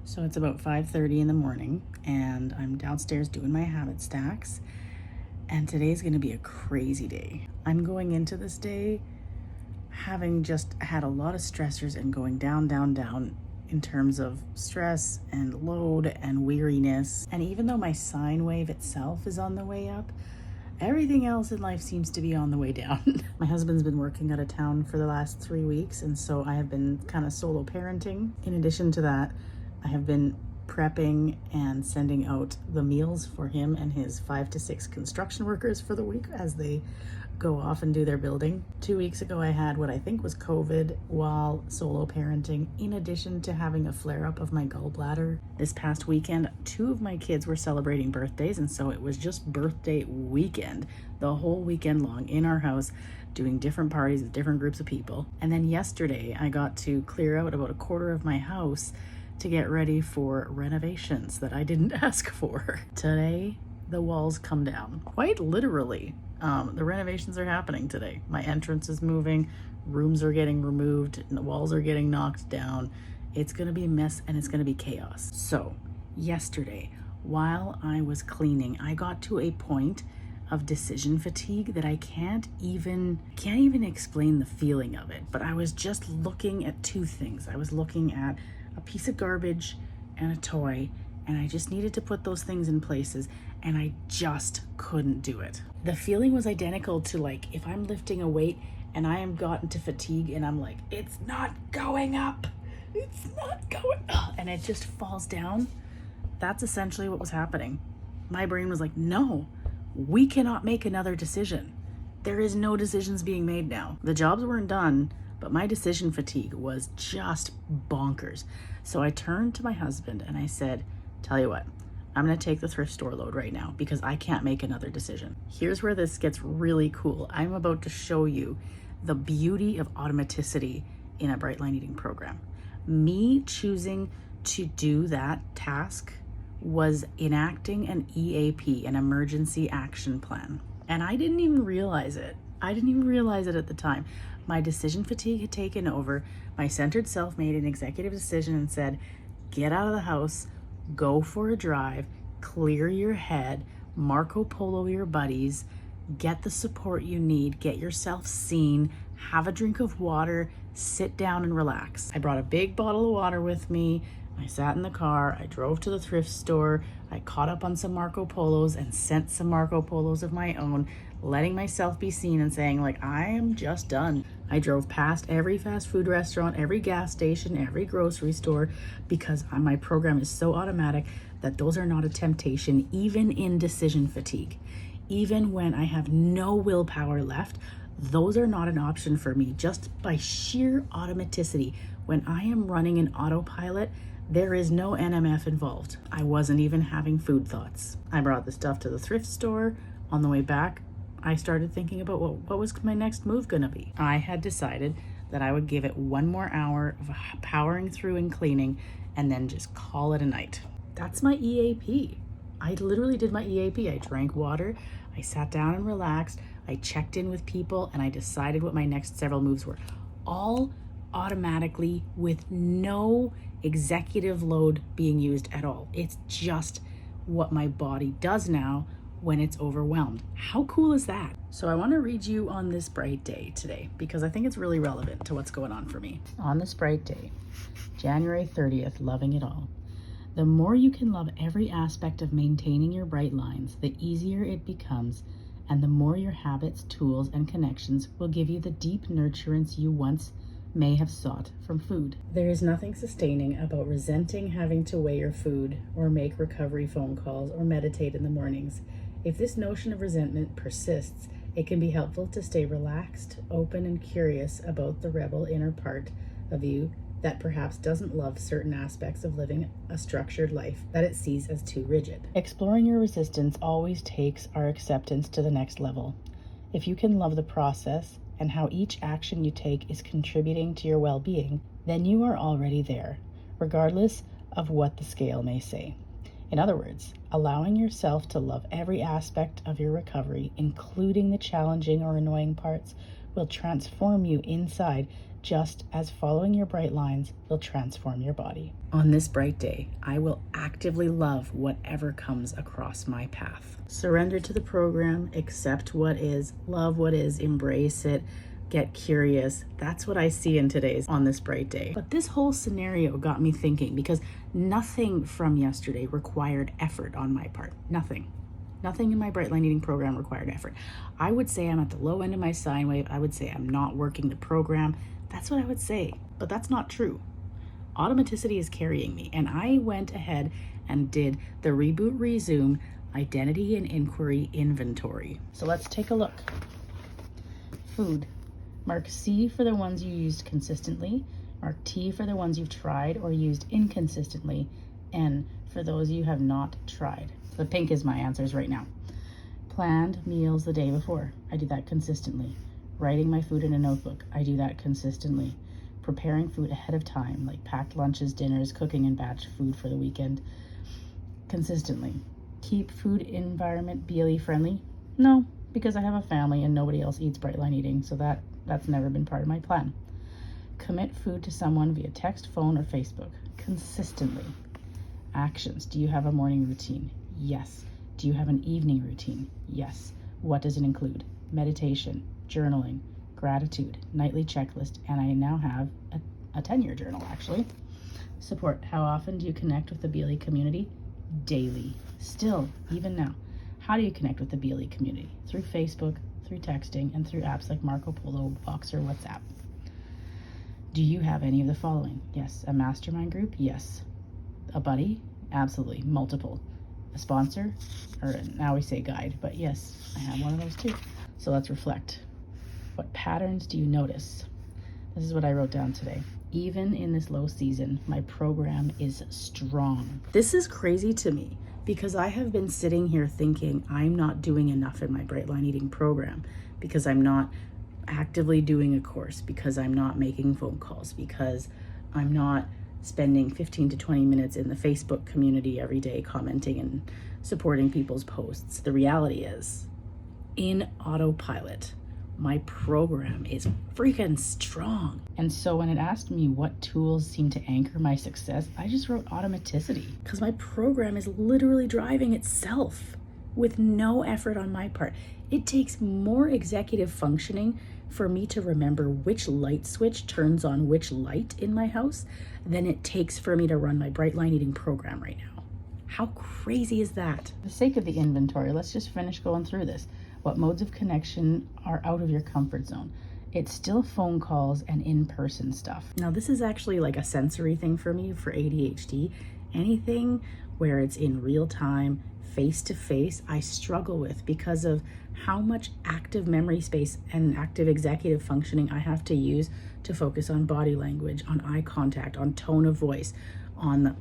So it's about 5:30 in the morning and I'm downstairs doing my habit stacks, and today's going to be a crazy day. I'm going into this day having just had a lot of stressors and going down, down, down in terms of stress and load and weariness. And even though my sine wave itself is on the way up, everything else in life seems to be on the way down. My husband's been working out of town for the last 3 weeks, and so I have been kind of solo parenting. In addition to that, I have been prepping and sending out the meals for him and his 5 to 6 construction workers for the week as they go off and do their building. 2 weeks ago, I had what I think was COVID while solo parenting, in addition to having a flare-up of my gallbladder. This past weekend, 2 of my kids were celebrating birthdays, and so it was just birthday weekend, the whole weekend long in our house, doing different parties with different groups of people. And then yesterday, I got to clear out about a quarter of my house to get ready for renovations that I didn't ask for. Today, the walls come down, quite literally. The renovations are happening today. My entrance is moving, rooms are getting removed, and the walls are getting knocked down. It's gonna be a mess and it's gonna be chaos. So yesterday, while I was cleaning, I got to a point of decision fatigue that I can't even explain the feeling of it. But I was just looking at 2 things. I was looking at a piece of garbage and a toy, and I just needed to put those things in places, and I just couldn't do it. The feeling was identical to like if I'm lifting a weight and I am gotten to fatigue and I'm like, it's not going up, it's not going up, and it just falls down. That's essentially what was happening. My brain was like, no, we cannot make another decision. There is no decisions being made now. The jobs weren't done, but my decision fatigue was just bonkers. So I turned to my husband and I said, tell you what, I'm gonna take the thrift store load right now because I can't make another decision. Here's where this gets really cool. I'm about to show you the beauty of automaticity in a Bright Line Eating program. Me choosing to do that task was enacting an EAP, an emergency action plan. And I didn't even realize it. I didn't even realize it at the time. My decision fatigue had taken over. My centered self made an executive decision and said, get out of the house, go for a drive, clear your head, Marco Polo your buddies, get the support you need, get yourself seen, have a drink of water, sit down and relax. I brought a big bottle of water with me. I sat in the car, I drove to the thrift store, I caught up on some Marco Polos and sent some Marco Polos of my own, letting myself be seen and saying like, I am just done. I drove past every fast food restaurant, every gas station, every grocery store, because my program is so automatic that those are not a temptation, even in decision fatigue. Even when I have no willpower left, those are not an option for me, just by sheer automaticity. When I am running an autopilot, there is no NMF involved. I wasn't even having food thoughts. I brought the stuff to the thrift store. On the way back, I started thinking about what was my next move gonna be. I had decided that I would give it 1 more hour of powering through and cleaning and then just call it a night. That's my EAP. I literally did my EAP. I drank water, I sat down and relaxed, I checked in with people, and I decided what my next several moves were. All automatically with no executive load being used at all. It's just what my body does now when it's overwhelmed. How cool is that? So I want to read you on this bright day today because I think it's really relevant to what's going on for me. On this bright day, January 30th, loving it all. The more you can love every aspect of maintaining your bright lines, the easier it becomes, and the more your habits, tools, and connections will give you the deep nurturance you once may have sought from food. There is nothing sustaining about resenting having to weigh your food or make recovery phone calls or meditate in the mornings. If this notion of resentment persists, it can be helpful to stay relaxed, open, and curious about the rebel inner part of you that perhaps doesn't love certain aspects of living a structured life that it sees as too rigid. Exploring your resistance always takes our acceptance to the next level. If you can love the process and how each action you take is contributing to your well-being, then you are already there, regardless of what the scale may say. In other words, allowing yourself to love every aspect of your recovery, including the challenging or annoying parts, will transform you inside just as following your bright lines will transform your body. On this bright day, I will actively love whatever comes across my path. Surrender to the program, accept what is, love what is, embrace it, get curious. That's what I see in today's On This Bright Day. But this whole scenario got me thinking, because nothing from yesterday required effort on my part. Nothing in my Bright Line Eating program required effort. I would say I'm at the low end of my sine wave. I would say I'm not working the program. That's what I would say, but that's not true. Automaticity is carrying me, and I went ahead and did the Reboot Resume Identity and Inquiry Inventory. So let's take a look. Food. Mark C for the ones you used consistently. Mark T for the ones you've tried or used inconsistently. N for those you have not tried. The pink is my answers right now. Planned meals the day before. I do that consistently. Writing my food in a notebook. I do that consistently. Preparing food ahead of time, like packed lunches, dinners, cooking and batch food for the weekend. Consistently. Keep food environment BLE friendly. No, because I have a family and nobody else eats Bright Line Eating, so that's never been part of my plan. Commit food to someone via text, phone, or Facebook. Consistently. Actions. Do you have a morning routine? Yes. Do you have an evening routine? Yes. What does it include? Meditation, journaling, gratitude, nightly checklist, and I now have a 10-year journal, actually. Support. How often do you connect with the BLE community? Daily. Still, even now. How do you connect with the BLE community? Through Facebook, through texting, and through apps like Marco Polo, Box, or WhatsApp. Do you have any of the following? Yes. A mastermind group? Yes. A buddy? Absolutely. Multiple. A sponsor? Or now we say guide, but yes, I have one of those too. So let's reflect. What patterns do you notice? This is what I wrote down today. Even in this low season, my program is strong. This is crazy to me because I have been sitting here thinking I'm not doing enough in my Bright Line Eating program, because I'm not actively doing a course, because I'm not making phone calls, because I'm not spending 15 to 20 minutes in the Facebook community every day commenting and supporting people's posts. The reality is, in autopilot, my program is freaking strong. And so when it asked me what tools seem to anchor my success, I just wrote automaticity, because my program is literally driving itself with no effort on my part. It takes more executive functioning for me to remember which light switch turns on which light in my house than it takes for me to run my Bright Line Eating program right now. How crazy is that? For the sake of the inventory, let's just finish going through this. What modes of connection are out of your comfort zone? It's still phone calls and in-person stuff. Now, this is actually like a sensory thing for me for ADHD. Anything where it's in real time, face-to-face, I struggle with because of how much active memory space and active executive functioning I have to use to focus on body language, on eye contact, on tone of voice, on the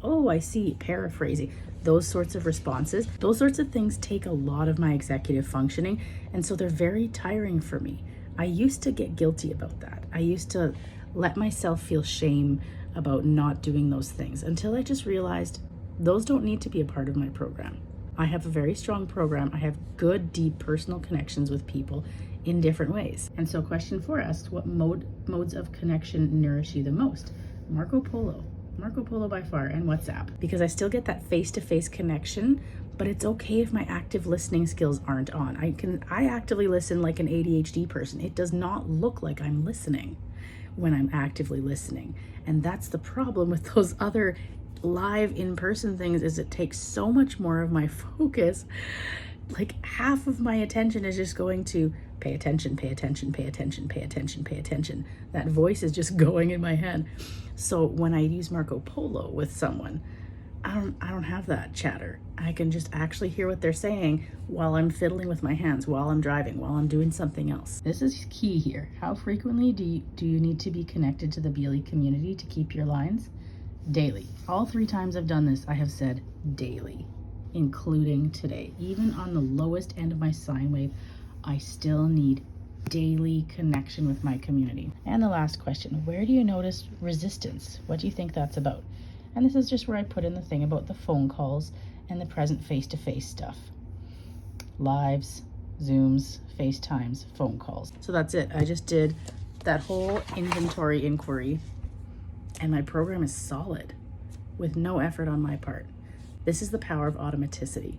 oh, I see, paraphrasing. Those sorts of responses, those sorts of things take a lot of my executive functioning, and so they're very tiring for me. I used to get guilty about that. I used to let myself feel shame about not doing those things until I just realized those don't need to be a part of my program. I have a very strong program. I have good, deep personal connections with people in different ways. And so question 4 asks, what modes of connection nourish you the most? Marco Polo by far, and WhatsApp, because I still get that face-to-face connection, but it's okay if my active listening skills aren't on. I actively listen like an ADHD person. It does not look like I'm listening when I'm actively listening. And that's the problem with those other live in-person things, is it takes so much more of my focus. Like half of my attention is just going to pay attention, pay attention, pay attention, pay attention, pay attention. That voice is just going in my head. So when I use Marco Polo with someone, I don't have that chatter. I can just actually hear what they're saying while I'm fiddling with my hands, while I'm driving, while I'm doing something else. This is key here. How frequently do you need to be connected to the BLE community to keep your lines? Daily. All 3 times I've done this, I have said daily, including today. Even on the lowest end of my sine wave, I still need daily connection with my community. And the last question, where do you notice resistance? What do you think that's about? And this is just where I put in the thing about the phone calls and the present face-to-face stuff. Lives, Zooms, FaceTimes, phone calls. So that's it. I just did that whole inventory inquiry, and my program is solid with no effort on my part. This is the power of automaticity.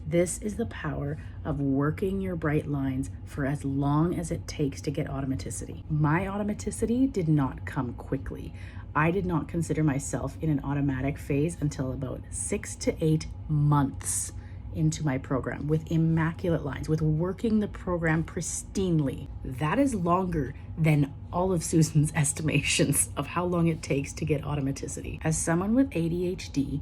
This is the power of working your bright lines for as long as it takes to get automaticity. My automaticity did not come quickly. I did not consider myself in an automatic phase until about 6 to 8 months into my program, with immaculate lines, with working the program pristinely. That is longer than all of Susan's estimations of how long it takes to get automaticity. As someone with ADHD,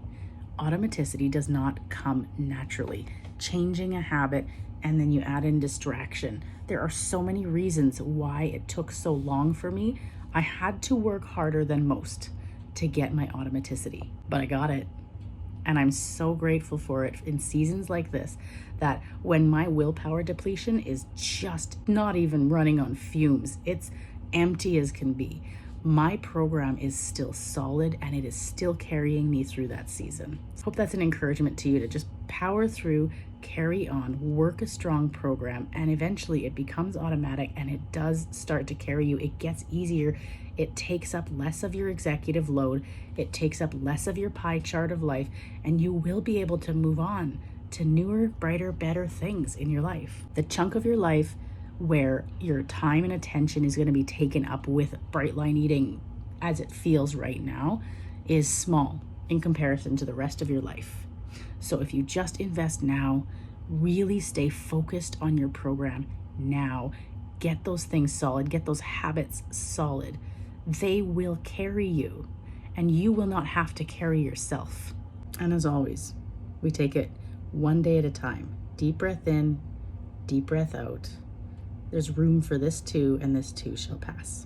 automaticity does not come naturally. Changing a habit and then you add in distraction. There are so many reasons why it took so long for me. I had to work harder than most to get my automaticity, but I got it. And I'm so grateful for it in seasons like this, that when my willpower depletion is just not even running on fumes, it's empty as can be, my program is still solid and it is still carrying me through that season. Hope that's an encouragement to you to just power through, carry on, work a strong program, and eventually it becomes automatic and it does start to carry you. It gets easier. It takes up less of your executive load. It takes up less of your pie chart of life, and you will be able to move on to newer, brighter, better things in your life. The chunk of your life where your time and attention is going to be taken up with bright line eating as it feels right now is small in comparison to the rest of your life. So if you just invest now, really stay focused on your program now, get those things solid, get those habits solid, they will carry you and you will not have to carry yourself. And as always, we take it one day at a time. Deep breath in, deep breath out. There's room for this too, and this too shall pass.